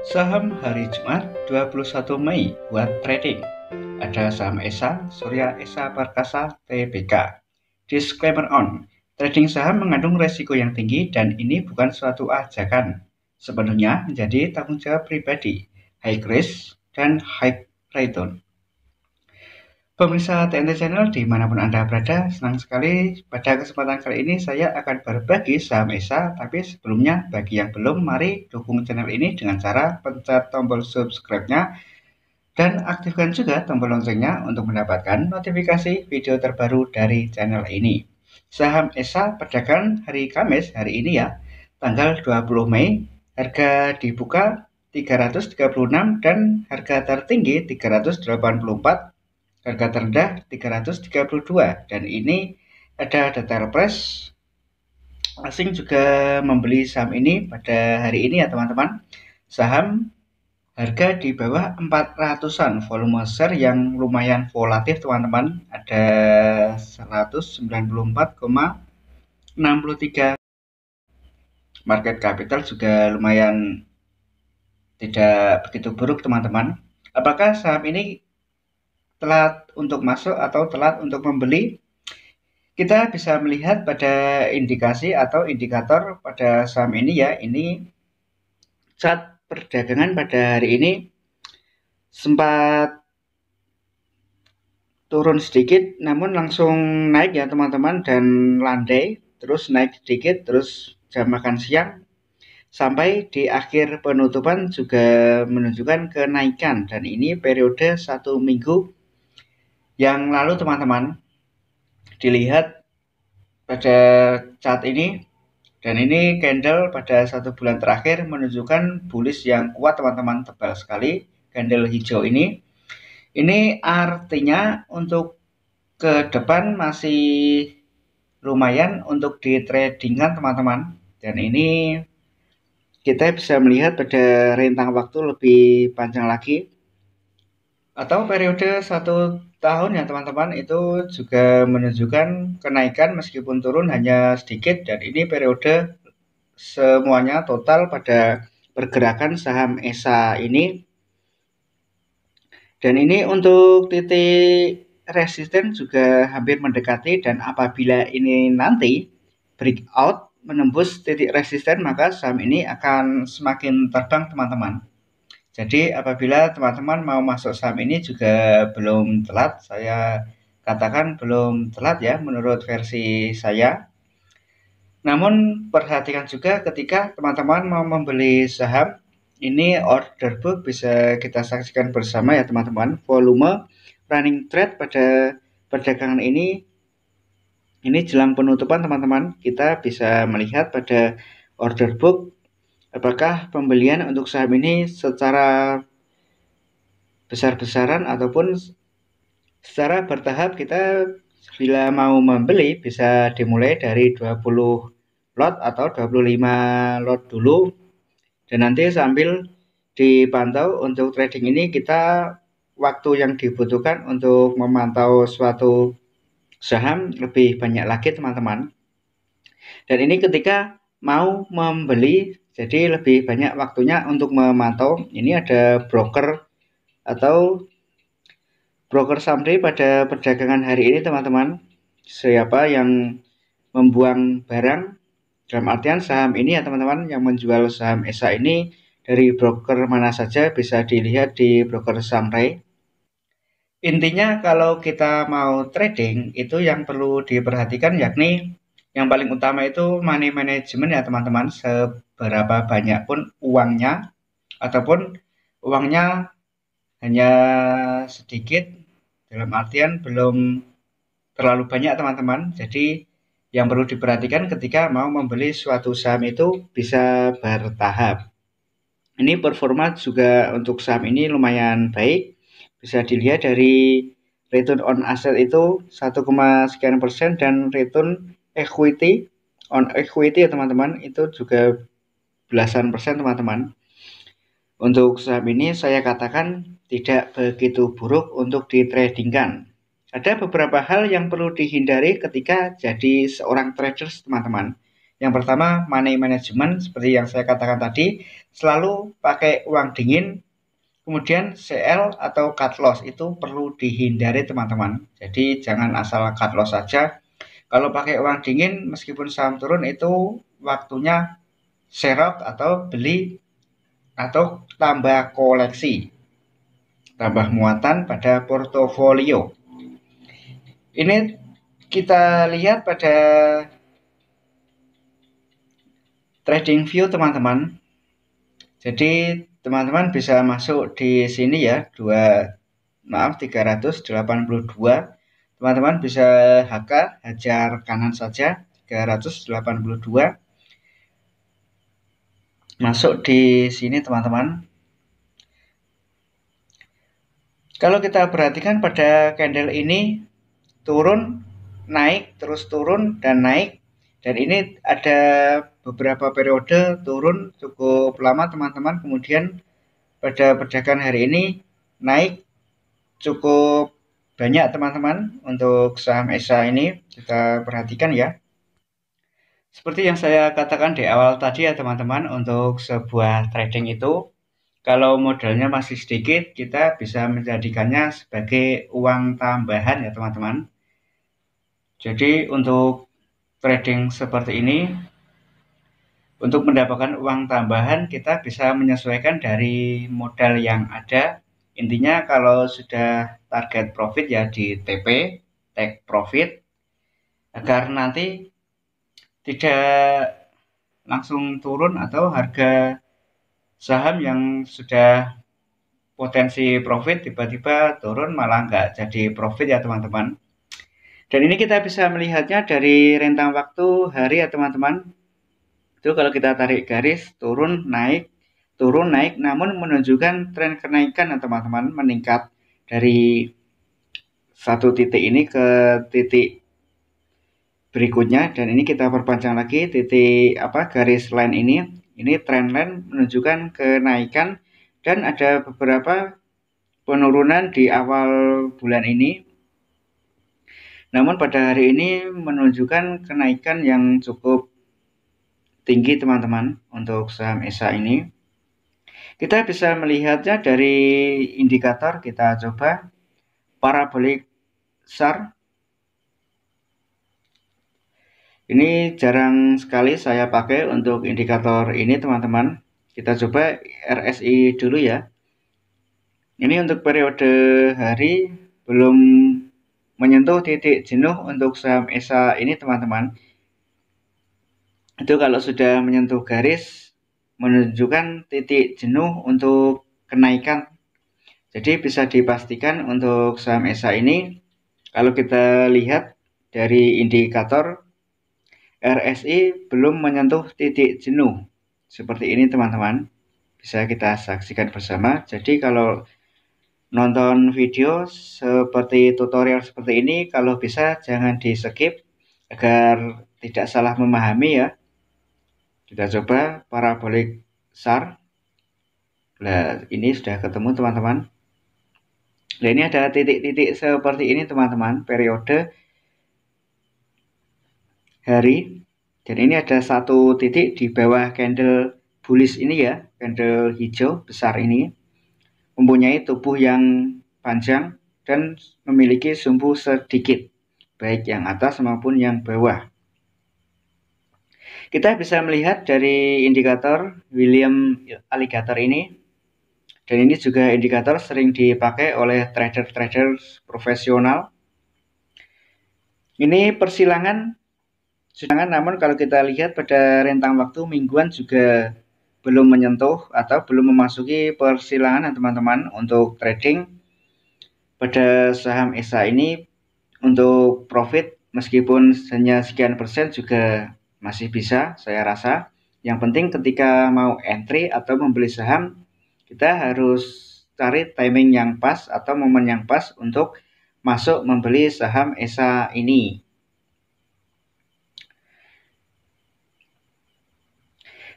Saham hari Jumat 21 Mei buat trading. Ada saham ESA, Surya Esa Perkasa, Tbk. Disclaimer on, trading saham mengandung resiko yang tinggi dan ini bukan suatu ajakan. Sepenuhnya menjadi tanggung jawab pribadi, high risk dan high return. Pemirsa TNT Channel dimanapun Anda berada, senang sekali pada kesempatan kali ini saya akan berbagi saham ESA. Tapi sebelumnya, bagi yang belum, mari dukung channel ini dengan cara pencet tombol subscribe-nya dan aktifkan juga tombol loncengnya untuk mendapatkan notifikasi video terbaru dari channel ini. Saham ESA perdagangan hari Kamis hari ini ya, tanggal 20 Mei, harga dibuka 336 dan harga tertinggi 384. Harga terendah 332 dan ini ada detail price. Asing juga membeli saham ini pada hari ini ya teman-teman. Saham harga di bawah 400-an, volume share yang lumayan volatif teman-teman. Ada 194,63. Market capital juga lumayan tidak begitu buruk teman-teman. Apakah saham ini telat untuk masuk atau telat untuk membeli? Kita bisa melihat pada indikasi atau indikator pada saham ini ya. Ini chart perdagangan pada hari ini sempat turun sedikit namun langsung naik ya teman-teman, dan landai terus naik sedikit, terus jam makan siang sampai di akhir penutupan juga menunjukkan kenaikan, dan ini periode 1 minggu yang lalu teman-teman. Dilihat pada chart ini, dan ini candle pada 1 bulan terakhir menunjukkan bullish yang kuat teman-teman, tebal sekali candle hijau ini. Ini artinya untuk ke depan masih lumayan untuk di tradingkan teman-teman, dan ini kita bisa melihat pada rentang waktu lebih panjang lagi atau periode 1 tahun ya teman-teman. Itu juga menunjukkan kenaikan meskipun turun hanya sedikit, dan ini periode semuanya total pada pergerakan saham ESA ini. Dan ini untuk titik resisten juga hampir mendekati, dan apabila ini nanti breakout menembus titik resisten, maka saham ini akan semakin terbang teman-teman. Jadi apabila teman-teman mau masuk saham ini juga belum telat, saya katakan belum telat ya menurut versi saya. Namun perhatikan juga ketika teman-teman mau membeli saham, ini order book bisa kita saksikan bersama ya teman-teman. Volume running trade pada perdagangan ini jelang penutupan teman-teman, kita bisa melihat pada order book apakah pembelian untuk saham ini secara besar-besaran ataupun secara bertahap. Kita bila mau membeli bisa dimulai dari 20 lot atau 25 lot dulu, dan nanti sambil dipantau untuk trading ini, kita waktu yang dibutuhkan untuk memantau suatu saham lebih banyak lagi teman-teman. Dan ini ketika mau membeli jadi lebih banyak waktunya untuk memantau. Ini ada broker atau broker summary pada perdagangan hari ini teman-teman. Siapa yang membuang barang, dalam artian saham ini ya teman-teman, yang menjual saham ESA ini dari broker mana saja bisa dilihat di broker summary. Intinya kalau kita mau trading itu yang perlu diperhatikan yakni yang paling utama itu money management ya teman-teman. Seberapa banyak pun uangnya ataupun uangnya hanya sedikit, dalam artian belum terlalu banyak teman-teman. Jadi yang perlu diperhatikan ketika mau membeli suatu saham itu bisa bertahap. Ini performa juga untuk saham ini lumayan baik. Bisa dilihat dari return on asset itu 1, sekian persen, dan return equity on equity ya teman-teman itu juga belasan persen teman-teman. Untuk saham ini saya katakan tidak begitu buruk untuk ditradingkan. Ada beberapa hal yang perlu dihindari ketika jadi seorang trader teman-teman. Yang pertama, money management, seperti yang saya katakan tadi, selalu pakai uang dingin. Kemudian CL atau cut loss itu perlu dihindari teman-teman. Jadi jangan asal cut loss saja. Kalau pakai uang dingin, meskipun saham turun, itu waktunya serok atau beli atau tambah koleksi, tambah muatan pada portofolio. Ini kita lihat pada TradingView teman-teman. Jadi teman-teman bisa masuk di sini ya, 382. Teman-teman bisa hajar kanan saja 382. Masuk di sini teman-teman. Kalau kita perhatikan pada candle ini turun, naik, terus turun dan naik. Dan ini ada beberapa periode turun cukup lama teman-teman. Kemudian pada perdagangan hari ini naik cukup banyak teman-teman. Untuk saham ESA ini kita perhatikan ya. Seperti yang saya katakan di awal tadi ya teman-teman, untuk sebuah trading itu kalau modalnya masih sedikit, kita bisa menjadikannya sebagai uang tambahan ya teman-teman. Jadi untuk trading seperti ini, untuk mendapatkan uang tambahan kita bisa menyesuaikan dari modal yang ada. Intinya kalau sudah target profit ya di TP, take profit, agar nanti tidak langsung turun atau harga saham yang sudah potensi profit tiba-tiba turun malah nggak jadi profit ya teman-teman. Dan ini kita bisa melihatnya dari rentang waktu hari ya teman-teman. Itu kalau kita tarik garis turun naik, namun menunjukkan tren kenaikan ya teman-teman, meningkat dari satu titik ini ke titik berikutnya. Dan ini kita perpanjang lagi titik garis line ini trend line menunjukkan kenaikan, dan ada beberapa penurunan di awal bulan ini. Namun pada hari ini menunjukkan kenaikan yang cukup tinggi teman-teman untuk saham ESA ini. Kita bisa melihatnya dari indikator, kita coba parabolic SAR. Ini jarang sekali saya pakai untuk indikator ini teman-teman. Kita coba RSI dulu ya. Ini untuk periode hari belum menyentuh titik jenuh untuk saham ESA ini teman-teman. Itu kalau sudah menyentuh garis menunjukkan titik jenuh untuk kenaikan. Jadi bisa dipastikan untuk saham ESA ini, kalau kita lihat dari indikator RSI belum menyentuh titik jenuh seperti ini teman-teman. Bisa kita saksikan bersama. Jadi kalau nonton video seperti tutorial seperti ini, kalau bisa jangan di skip agar tidak salah memahami ya. Kita coba parabolic SAR. Nah, ini sudah ketemu teman-teman. Nah, ini ada titik-titik seperti ini teman-teman, periode hari. Dan ini ada satu titik di bawah candle bullish ini ya, candle hijau besar ini. Mempunyai tubuh yang panjang dan memiliki sumbu sedikit, baik yang atas maupun yang bawah. Kita bisa melihat dari indikator William Alligator ini, dan ini juga indikator sering dipakai oleh trader-trader profesional. Ini persilangan, namun kalau kita lihat pada rentang waktu mingguan juga belum menyentuh atau belum memasuki persilangan teman-teman untuk trading. Pada saham ESA ini untuk profit meskipun hanya sekian persen juga masih bisa saya rasa. Yang penting ketika mau entry atau membeli saham, kita harus cari timing yang pas atau momen yang pas untuk masuk membeli saham ESA ini.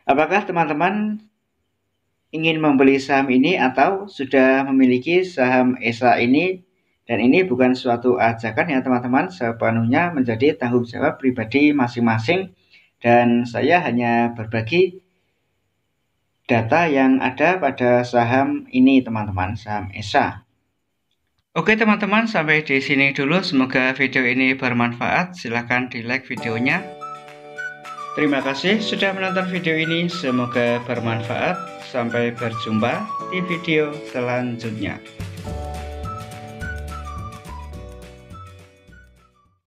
Apakah teman-teman ingin membeli saham ini atau sudah memiliki saham ESA ini? Dan ini bukan suatu ajakan ya teman-teman, sepenuhnya menjadi tanggung jawab pribadi masing-masing dan saya hanya berbagi data yang ada pada saham ini teman-teman, saham ESA. Oke teman-teman, sampai di sini dulu. Semoga video ini bermanfaat. Silahkan di like videonya. Terima kasih sudah menonton video ini. Semoga bermanfaat. Sampai berjumpa di video selanjutnya.